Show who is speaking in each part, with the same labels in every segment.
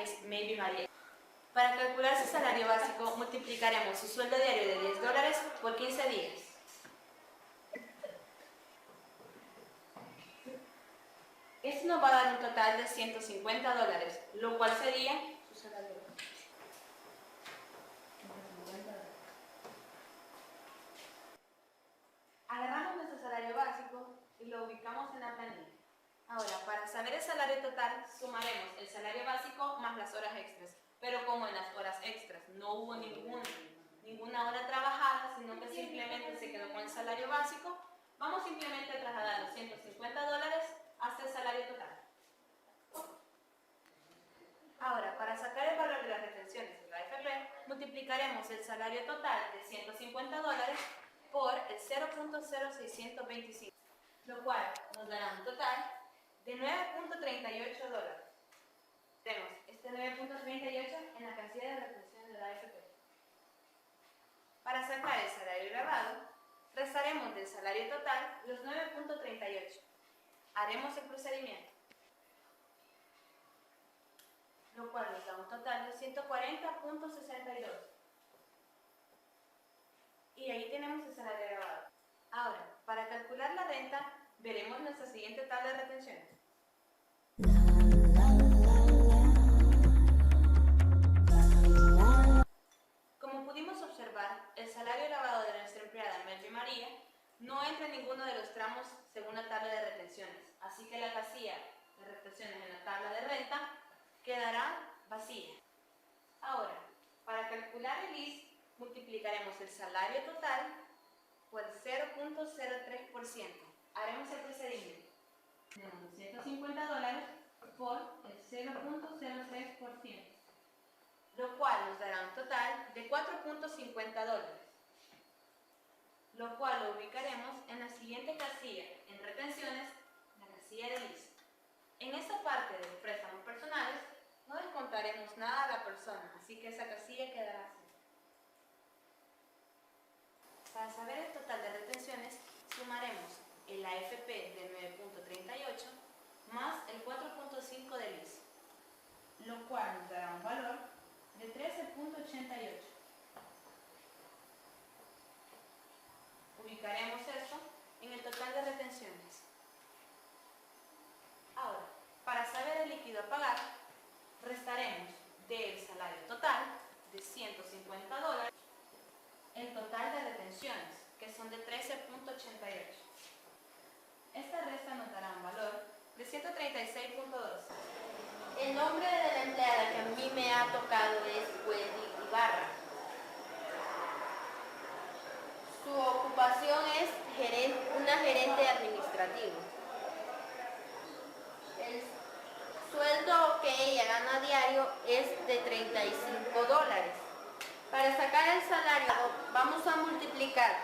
Speaker 1: es Maybe María. Para calcular su salario básico, multiplicaremos su sueldo diario de $10 por 15 días. Esto nos va a dar un total de $150, lo cual sería su salario básico. Agarramos nuestro salario básico y lo ubicamos en la planilla. Ahora, para saber el salario total, sumaremos el salario básico más las horas extras. Pero como en las horas extras no hubo ninguna hora trabajada, sino que simplemente se quedó con el salario básico, vamos simplemente a trasladar los $150 hasta el salario total. Ahora, para sacar el valor de las retenciones de la AFP, multiplicaremos el salario total de $150 por el 0.0625, lo cual nos dará un total de $9.38. Tenemos este 9.38 en la casilla de retención de la AFP. Para sacar el salario grabado, restaremos del salario total los 9.38. Haremos el procedimiento, lo cual nos da un total de 140.62. Y ahí tenemos el salario grabado. Ahora, para calcular la renta, veremos nuestra siguiente tabla de retenciones. Como pudimos observar, el salario grabado de nuestra empleada Maybe María no entra en ninguno de los tramos según la tabla de retenciones, así que la casilla de retenciones en la tabla de renta quedará vacía. Ahora, para calcular el IS, multiplicaremos el salario total por el 0.03%. Haremos el procedimiento. Tenemos $150 por el 0.03%, lo cual nos dará un total de $4.50, lo cual lo ubicaremos en la siguiente casilla en retenciones, la casilla de IS. En esta parte de los préstamos personales no descontaremos nada a la persona, así que esa casilla quedará así. Para saber el total de retenciones, sumaremos el AFP de 9.38 más el 4.5 del IS, lo cual nos dará un valor de 13.88. Ubicaremos esto en el total de retenciones. Ahora, para saber el líquido a pagar, restaremos del salario total de $150 el total de retenciones, que son de 13.88. Esta resta nos dará un valor de 136.2.
Speaker 2: El nombre de la empleada que a mí me ha tocado es Wendy Ibarra. Su ocupación es una gerente administrativa. El sueldo que ella gana a diario es de $35. Para sacar el salario vamos a multiplicar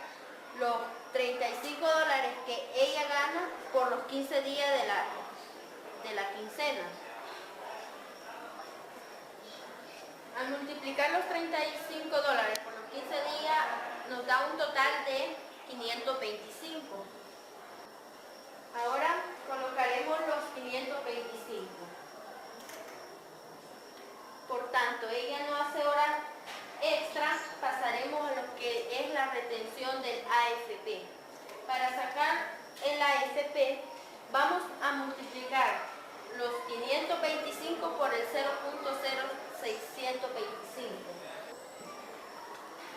Speaker 2: los $35 que ella gana por los 15 días de la quincena. Al multiplicar los $35 por los 15 días nos da un total de 525. Ahora colocaremos los 525. Por tanto, ella no hace horas extra, pasaremos a lo que es la retención del AFP. Para sacar el AFP vamos a multiplicar los 525 por el 0.0625,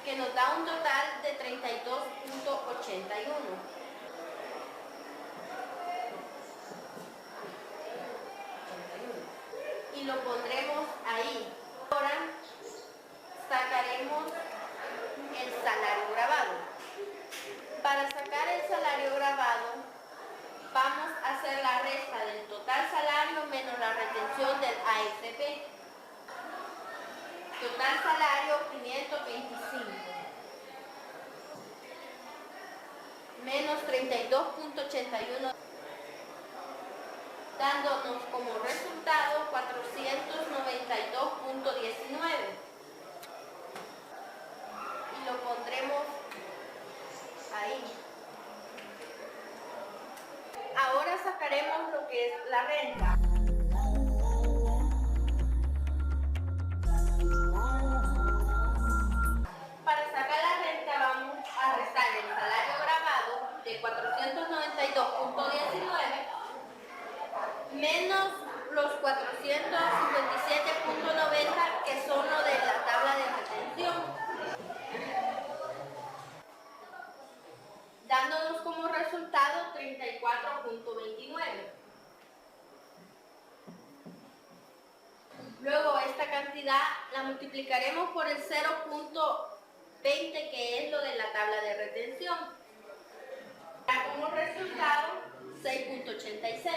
Speaker 2: que nos da un total de 32.81. Y lo pondremos ahí. Ahora sacaremos el salario grabado. Para sacar el salario grabado, vamos a hacer la resta del total salario menos la retención del AFP. Total salario 525 menos 32.81, dándonos como resultado 492.19. Y lo pondremos ahí. Ahora sacaremos lo que es la renta. resultado 34.29. Luego esta cantidad la multiplicaremos por el 0.20, que es lo de la tabla de retención. Da como resultado 6.86.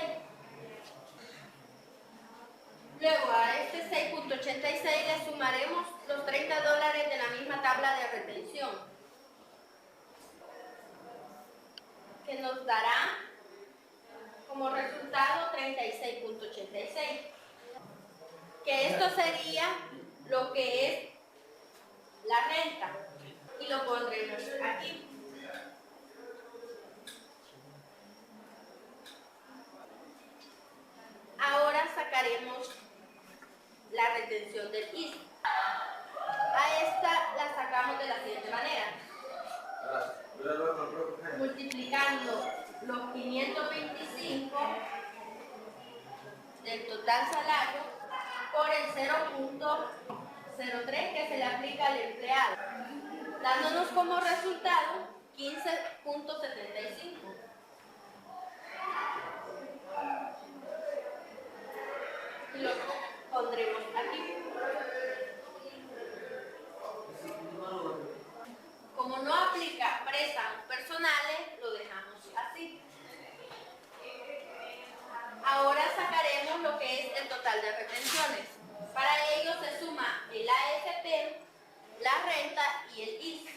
Speaker 2: Luego a este 6.86 le sumaremos los $30 de la misma tabla de retención, que nos dará como resultado 36.86. Que esto sería lo que es la renta, y lo pondremos aquí. Ahora sacaremos la retención del IS. A esta la sacamos de la siguiente manera: multiplicando los 525 del total salario por el 0.03 que se le aplica al empleado, dándonos como resultado 15.75. Y lo pondremos aquí. Como no aplica préstamos personales, lo dejamos así. Ahora sacaremos lo que es el total de retenciones. Para ello se suma el AFP, la renta y el IS.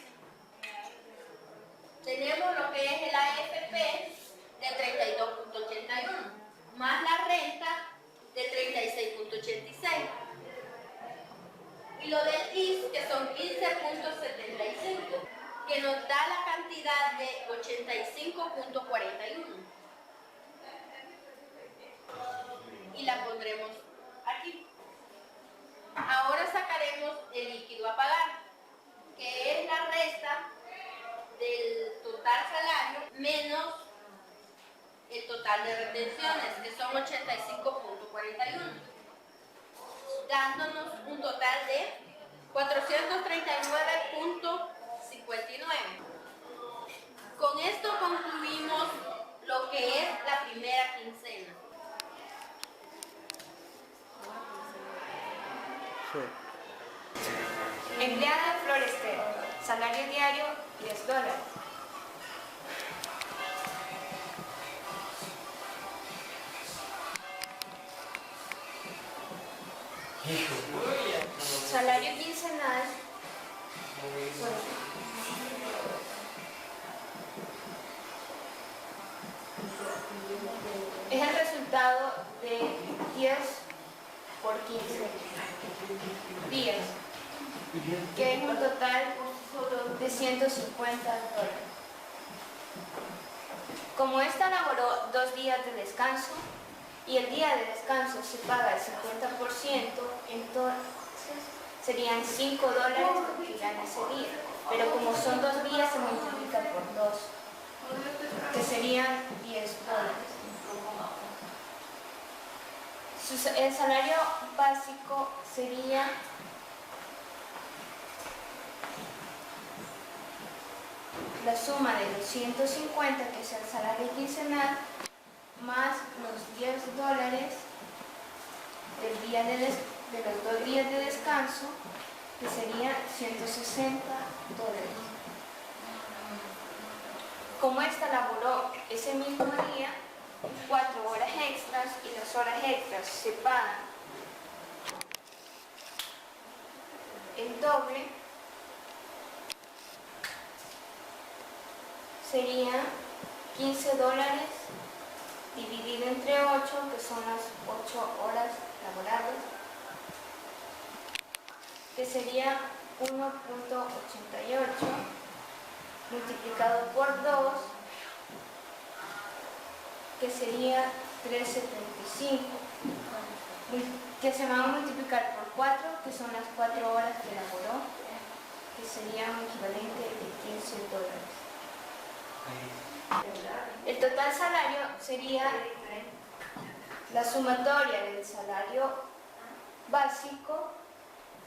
Speaker 2: Tenemos lo que es el AFP de 32.81 más la renta de 36.86 y lo del IS, que son 15.75, que nos da la cantidad de 85.41. Y la pondremos aquí. Ahora sacaremos el líquido a pagar, que es la resta del total salario menos el total de retenciones, que son 85.41, dándonos un total de 439.59. Con esto concluimos lo que es la primera quincena.
Speaker 1: Empleada Florestel, salario diario $10. Salario quincenal, es el resultado de 10 por 15 días, que es un total de $150. Como esta laboró 2 días de descanso y el día de descanso se paga el 50%, entonces serían $5 que gana ese día. Pero como son 2 días, se multiplica por 2, que serían $10. El salario básico sería la suma de los 150, que es el salario quincenal, más los $10 del día de los 2 días de descanso, que serían $160. Como esta laboró ese mismo día 4 horas extras y las horas extras se pagan el doble, sería $15 dividido entre 8, que son las 8 horas laborables, que sería 1.88 multiplicado por 2, que sería 3.75, que se van a multiplicar por 4, que son las 4 horas que elaboró, que sería un equivalente de $15. El total salario sería la sumatoria del salario básico,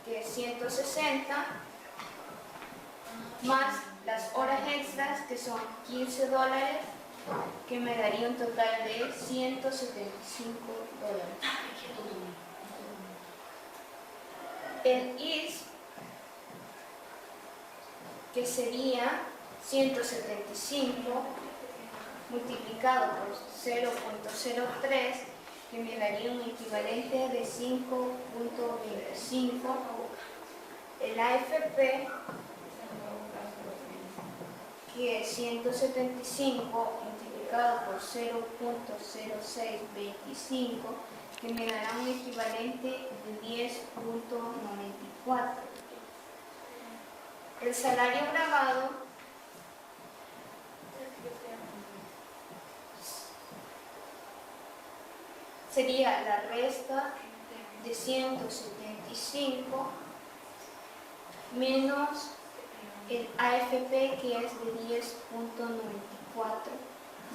Speaker 1: que es 160, más las horas extras, que son $15,
Speaker 2: que me daría un total de $175. El IS, que sería 175 multiplicado por 0.03, que me daría un equivalente de 5.25. El AFP, que es 175 multiplicado por 0.0625, que me dará un equivalente de 10.94. El salario grabado sería la resta de 175 menos el AFP, que es de 10.94,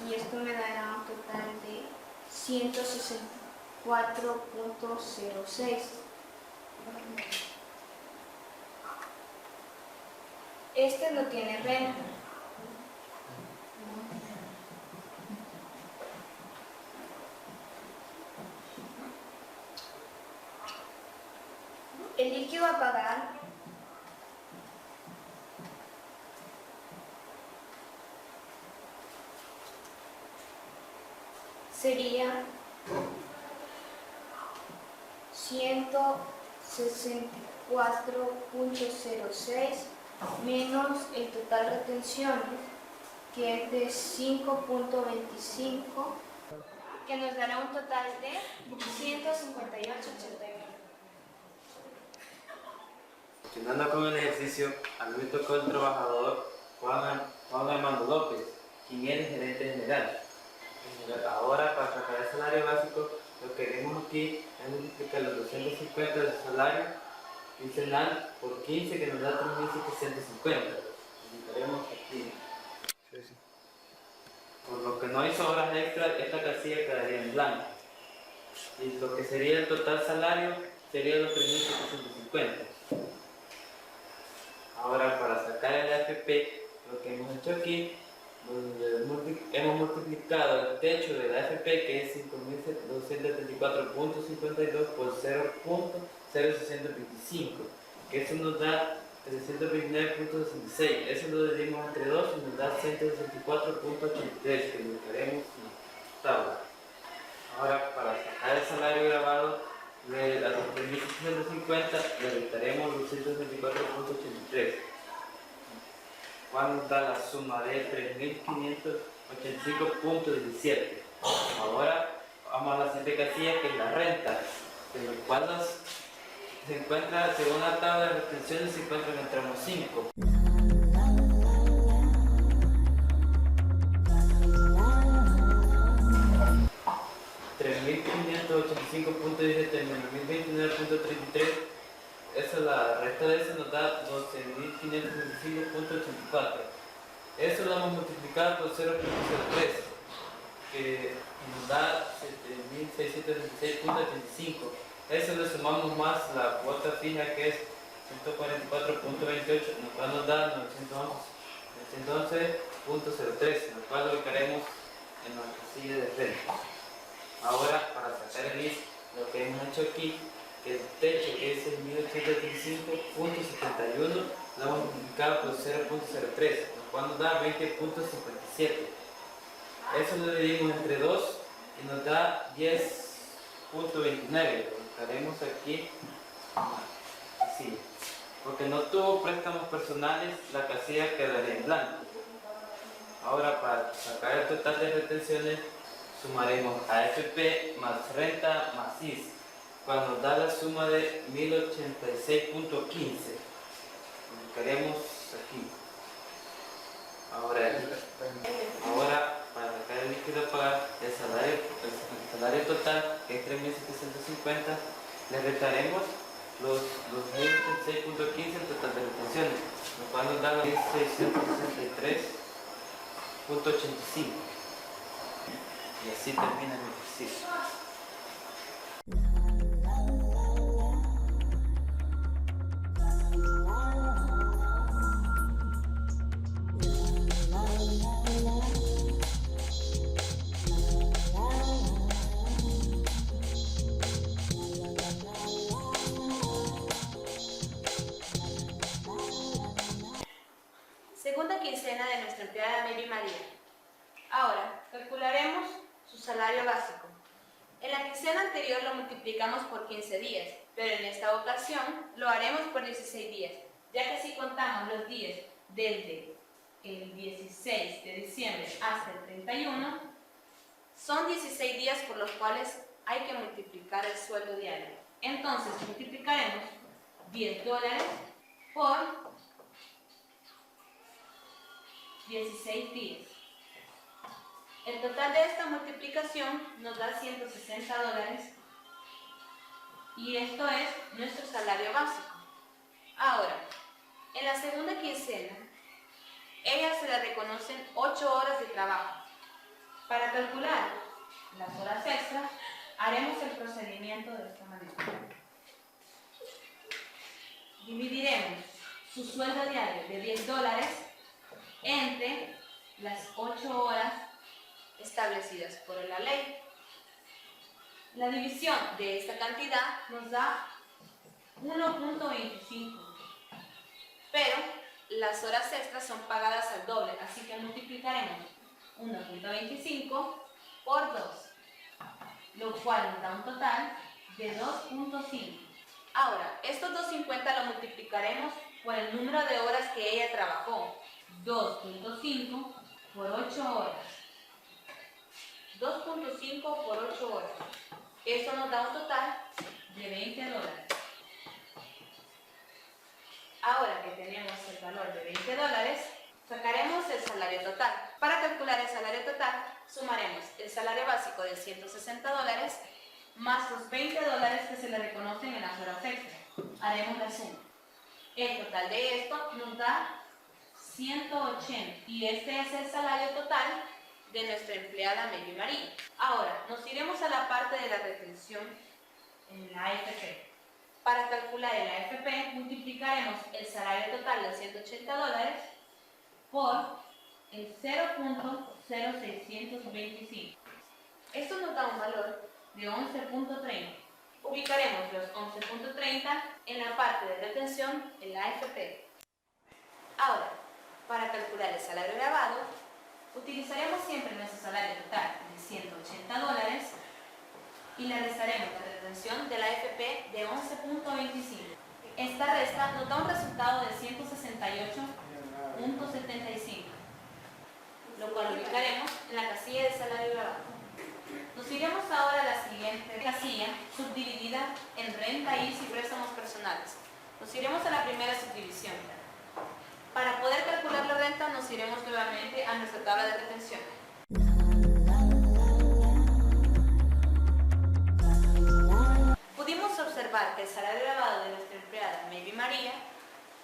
Speaker 2: y esto me dará un total de 164.06. Este no tiene renta. El líquido a pagar sería 164.06 menos el total de retenciones, que es de 5.25, que nos dará un total de 158.89.
Speaker 3: Continuando con el ejercicio, a mí me tocó el trabajador Juan Armando López, quien es el gerente general. Ahora, para sacar el salario básico, lo que queremos aquí es multiplicar los 250 del salario quincenal por 15, que nos da 3.750. Multiplicaremos aquí. Por lo que no hay sobras extras, esta casilla quedaría en blanco. Y lo que sería el total salario sería los 3.750. Ahora, para sacar el AFP, lo que hemos hecho aquí, hemos multiplicado el techo de la AFP, que es 5.234.52 por 0.0625, que eso nos da 329.66. Eso lo dividimos entre 2 y nos da 164.83, que lo haremos en la tabla. Ahora, para sacar el salario grabado, a los 3.750 le restaremos los 164.83, cual nos da la suma de 3.585.17. Ahora vamos a la siguiente casilla, que es la renta, de los cuales se encuentra, según la tabla de retenciones, se encuentra en el tramo 5. $3.585.17 menos 1.029.33, eso, la resta de eso nos da 12.565.84. Eso lo hemos multiplicado por 0.03, que nos da 7.636.85. Eso le sumamos más la cuota fija, que es 144.28, lo cual nos da 911.03, lo cual lo ubicaremos en la casilla de renta. Ahora, para sacar el IS, lo que hemos hecho aquí, que el techo, que es el 1835.71, lo hemos multiplicado por 0.03, lo cual nos da 20.57. Eso lo dividimos entre 2 y nos da 10.29. Lo buscaremos aquí, así. Porque no tuvo préstamos personales, la casilla quedaría en blanco. Ahora, para sacar el total de retenciones, sumaremos AFP más renta más IS, cuando nos da la suma de 1086.15. Buscaremos aquí. Ahora, para sacar el líquido a pagar, el salario total, que es 3.750, le restaremos los 1086.15 en total de retenciones, lo cual nos da 1663.85. Y así termina el ejercicio.
Speaker 1: salario básico. En la quincena anterior lo multiplicamos por 15 días, pero en esta ocasión lo haremos por 16 días, ya que si contamos los días desde el 16 de diciembre hasta el 31, son 16 días por los cuales hay que multiplicar el sueldo diario. Entonces multiplicaremos $10 por 16 días. El total de esta multiplicación nos da $160 y esto es nuestro salario básico. Ahora, en la segunda quincena, ella se le reconocen 8 horas de trabajo. Para calcular las horas extras, haremos el procedimiento de esta manera. Dividiremos su sueldo diario de $10 entre las 8 horas establecidas por la ley. La división de esta cantidad nos da 1.25, pero las horas extras son pagadas al doble, así que multiplicaremos 1.25 por 2, lo cual nos da un total de 2.5. Ahora, estos 2.50 lo multiplicaremos por el número de horas que ella trabajó, 2.5 por 8 horas. 2.5 por 8 horas. Esto nos da un total de $20. Ahora que tenemos el valor de $20, sacaremos el salario total. Para calcular el salario total, sumaremos el salario básico de $160 más los $20 que se le reconocen en las horas extras. Haremos la suma. El total de esto nos da 180 y este es el salario total de nuestra empleada Maybe María. Ahora, nos iremos a la parte de la retención en la AFP. Para calcular el AFP, multiplicaremos el salario total de $180 por el 0.0625. Esto nos da un valor de 11.30. Ubicaremos los 11.30 en la parte de retención en la AFP. Ahora, para calcular el salario grabado, utilizaremos siempre nuestro salario total de $180 y le restaremos la retención de la AFP de 11.25. Esta resta nos da un resultado de 168.75, lo cual ubicaremos en la casilla de salario grabado. Nos iremos ahora a la siguiente casilla, subdividida en renta, IS y préstamos personales. Nos iremos a la primera subdivisión. Para poder calcular la renta, nos iremos nuevamente a nuestra tabla de retención. Pudimos observar que el salario grabado de nuestra empleada Maybe María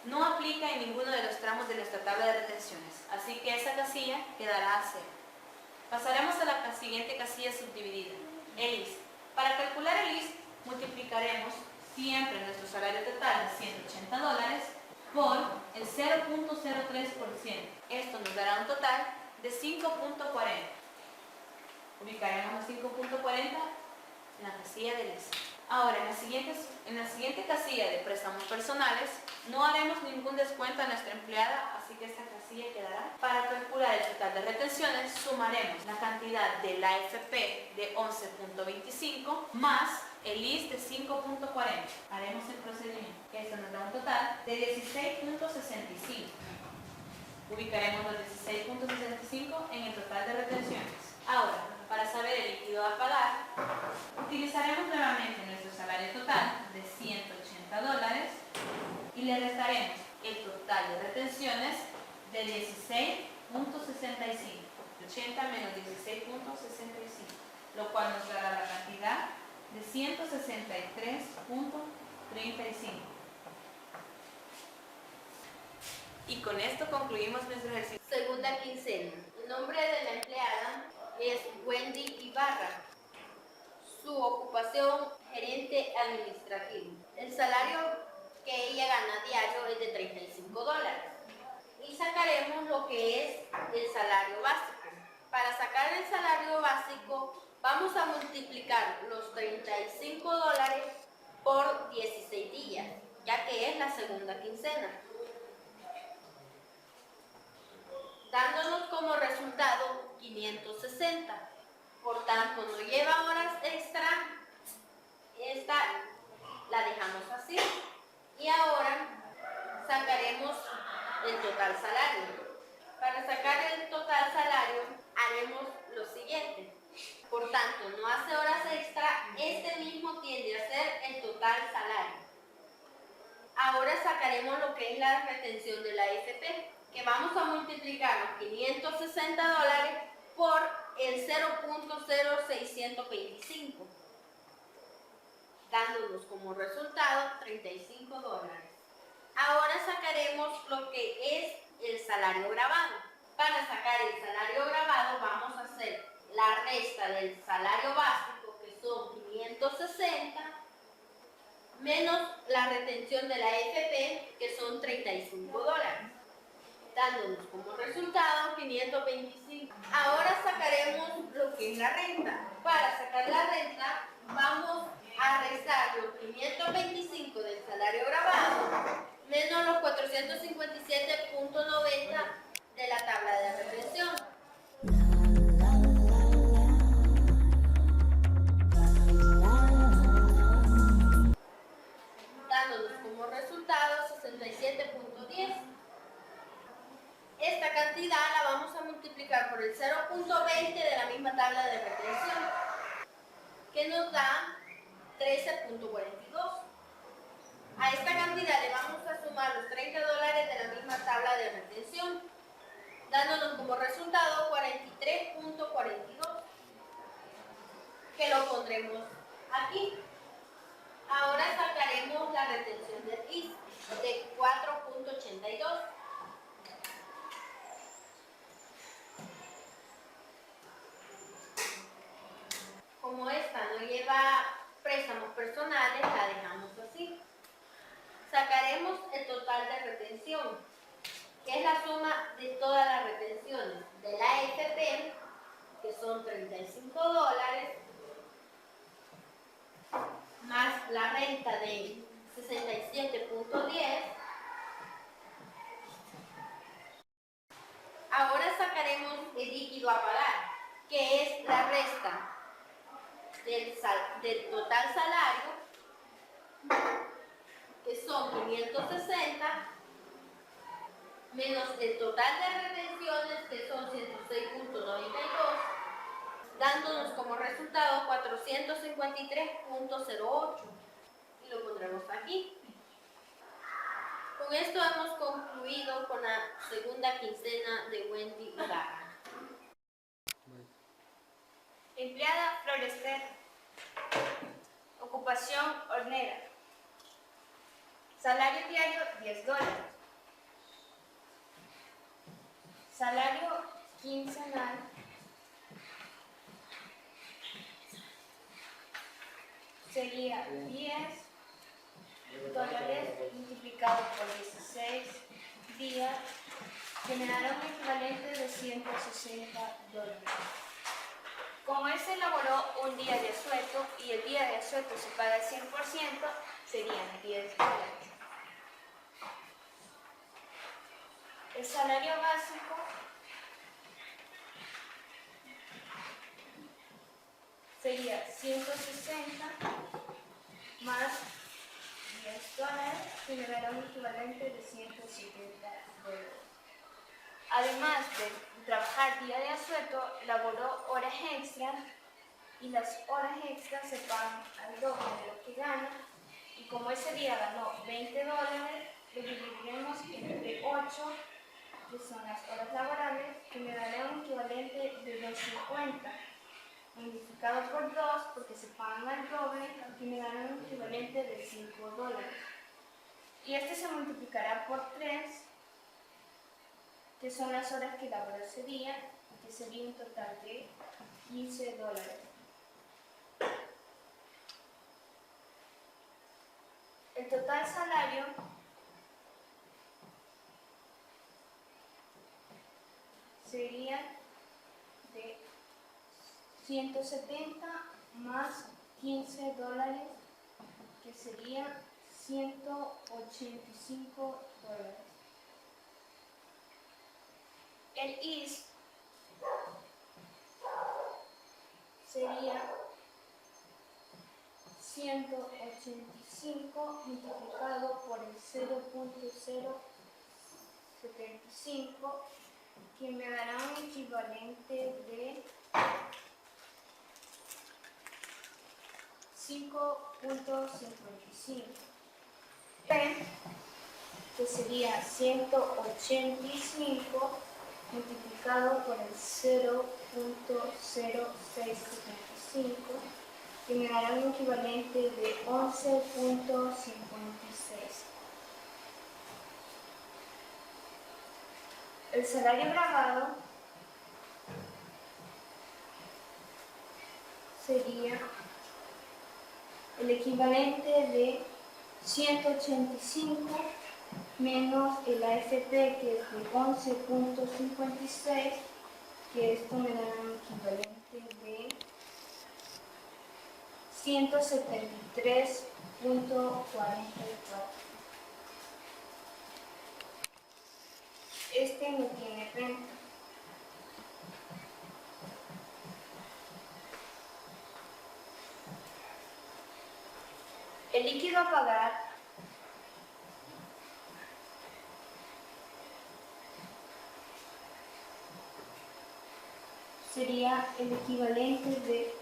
Speaker 1: no aplica en ninguno de los tramos de nuestra tabla de retenciones, así que esa casilla quedará a cero. Pasaremos a la siguiente casilla subdividida, el IS. Para calcular el IS, multiplicaremos siempre nuestro salario total de $180 por el 0.03%. Esto nos dará un total de 5.40. Ubicaremos los 5.40 en la casilla del IS. Ahora, en la siguiente casilla de préstamos personales, no haremos ningún descuento a nuestra empleada, así que esta casilla quedará. Para calcular el total de retenciones, sumaremos la cantidad de la AFP de 11.25 más el IS de 5.40. Haremos el procedimiento. Esto nos da un total de 16.65. Ubicaremos los 16.65 en el total de retenciones. Ahora, para saber el líquido a pagar, utilizaremos nuevamente nuestro salario total de $180 y le restaremos el total de retenciones de 16.65. 80 menos 16.65, lo cual nos dará la cantidad de 163.35. Y con esto concluimos nuestro ejercicio.
Speaker 2: Segunda quincena. El nombre de la empleada es Wendy Ibarra. Su ocupación, gerente administrativo. El salario que ella gana diario es de $35. Y sacaremos lo que es el salario básico. Para sacar el salario básico, vamos a multiplicar los $35 por 16 días, ya que es la segunda quincena, dándonos como resultado 560, Por tanto, no lleva horas extra. Esta la dejamos así. Y ahora sacaremos el total salario. Para sacar el total salario haremos lo siguiente. Por tanto, no hace horas extra, este mismo tiende a ser el total salario. Ahora sacaremos lo que es la retención de la AFP, que vamos a multiplicar los 560 dólares por el 0.0625, dándonos como resultado 35 dólares. Ahora sacaremos lo que es el salario grabado. Para sacar el salario grabado vamos a hacer la resta del salario básico, que son 560, menos la retención de la AFP, que son 35 dólares, dándonos como resultado 525. Ahora sacaremos lo que es la renta. Para sacar la renta vamos a restar los 525 del salario grabado menos los 457.90 de la tabla de retención. Dándonos como resultado 67.10. Esta cantidad la vamos a multiplicar por el 0.20 de la misma tabla de retención, que nos da 13.42. A esta cantidad le vamos a sumar los 30 dólares de la misma tabla de retención, dándonos como resultado 43.42, que lo pondremos aquí. Ahora sacaremos la retención del IS de 4.82. Como esta no lleva préstamos personales, la dejamos así. Sacaremos el total de retención, que es la suma de todas las retenciones de la AFP, que son 35 dólares, más la renta de 67.10. Ahora sacaremos el líquido a pagar, que es la resta del total salario, que son 560, menos el total de retenciones, que son 106.92, dándonos como resultado 453.08, y lo pondremos aquí. Con esto hemos concluido con la segunda quincena de Wendy Ibarra.
Speaker 1: Empleada Florester. Ocupación hornera. Salario diario 10 dólares. Salario quincenal sería 10 dólares multiplicado por 16 días, generará un equivalente de 160 dólares. Como él se elaboró un día de asueto y el día de asueto se paga el 100%, serían 10 dólares. El salario básico sería 160 más 10 dólares, que me dará un equivalente de 170 dólares. Además de trabajar día de asueto, laboró horas extras y las horas extras se pagan al doble de lo que gana, y como ese día ganó 20 dólares, lo dividiremos entre 8, que son las horas laborables, que me dará un equivalente de 250, multiplicado por 2, porque se pagan al doble, que me dará un equivalente de 5 dólares. Y este se multiplicará por 3, que son las horas que laboró ese día, que sería un total de 15 dólares. El total salario sería de 170 más 15 dólares, que sería 185 dólares. El IS
Speaker 4: sería 185 multiplicado por el 0.075, que me dará un equivalente de 5.55, que sería 185 multiplicado por el 0.0675, que me dará un equivalente de 11.56. El salario grabado sería el equivalente de 185 menos el AFP, que es de 11.56, que esto me dará un equivalente de 173.44. Este no tiene renta. El líquido a pagar sería el equivalente de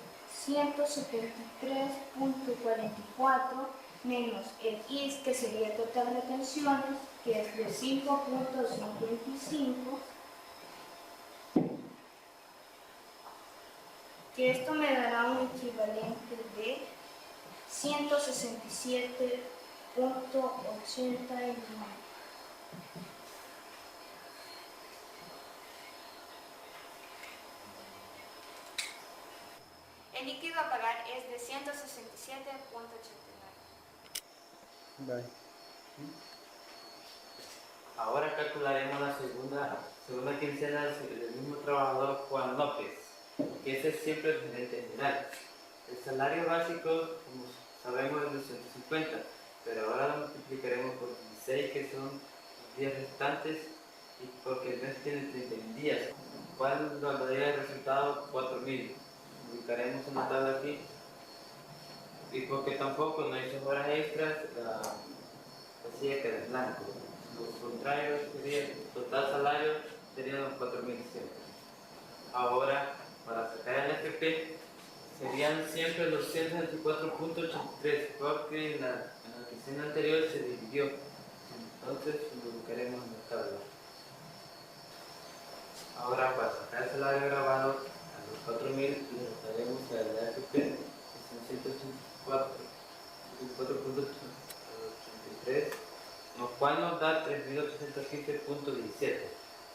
Speaker 4: 173.44 menos el IS, que sería el total de retenciones, que es de 5.55, que esto me dará un equivalente de 167.89. El líquido a pagar es de 167.89.
Speaker 3: Bye. Ahora calcularemos la segunda quincena del mismo trabajador Juan López, que ese es siempre el gerente general. El salario básico, como sabemos, es de 150, pero ahora lo multiplicaremos por 16, que son los días restantes, y porque el mes tiene 31 días, cual nos daría el resultado 4.000. Ubicaremos una tabla aquí, y porque tampoco no hizo horas extras, la casilla queda en blanco. Lo contrario sería el total salario, serían los 4.100. Ahora, para sacar el FP, serían siempre los 124.83, porque en la quincena anterior se dividió. Entonces lo buscaremos en la tabla. Ahora, para sacar el salario grabado, a los 4.000 le restaremos a la FP, que son 184.83, lo cual nos da 3.815.17.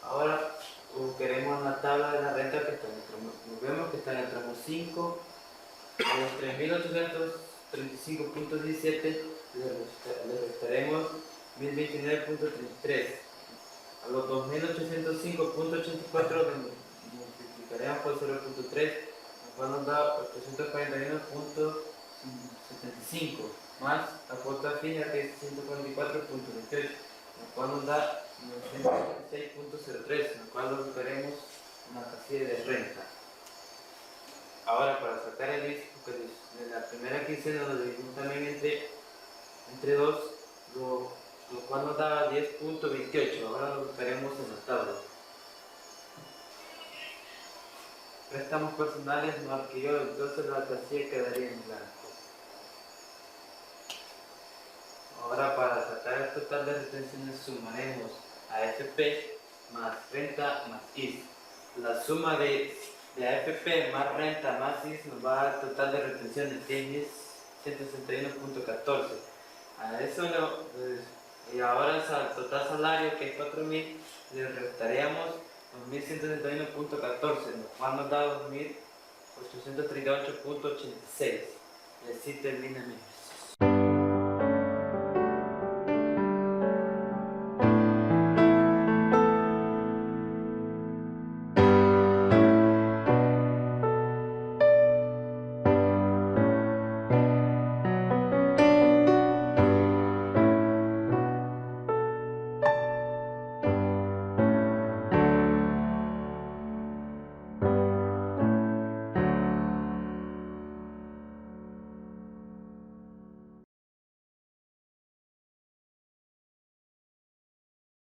Speaker 3: Ahora buscaremos en la tabla de la renta, que está en el tramo, vemos que está en el tramo 5, a los 3.835.17 le restaremos 1.029.33. A los 2.805.84 multiplicaremos por 0.3, lo cual nos da 841.75, más la cuota fija, que es 144.28, lo cual nos da 976.03, lo cual lo buscaremos en la casilla de renta. Ahora, para sacar el IS, porque de la primera quincena lo dividimos también entre dos, lo cual nos da 10.28. Ahora lo buscaremos en la tabla. Préstamos personales no adquirió, entonces la casilla quedaría en blanco. Ahora, para sacar el total de retenciones, sumaremos AFP más renta más IS. La suma de AFP más renta más IS nos va a dar el total de retenciones, que es 161.14. A eso y ahora al total salario, que es 4.000, le restaríamos 2.161.14, lo cual nos da 2.838.86. Y así termina mi ejercicio.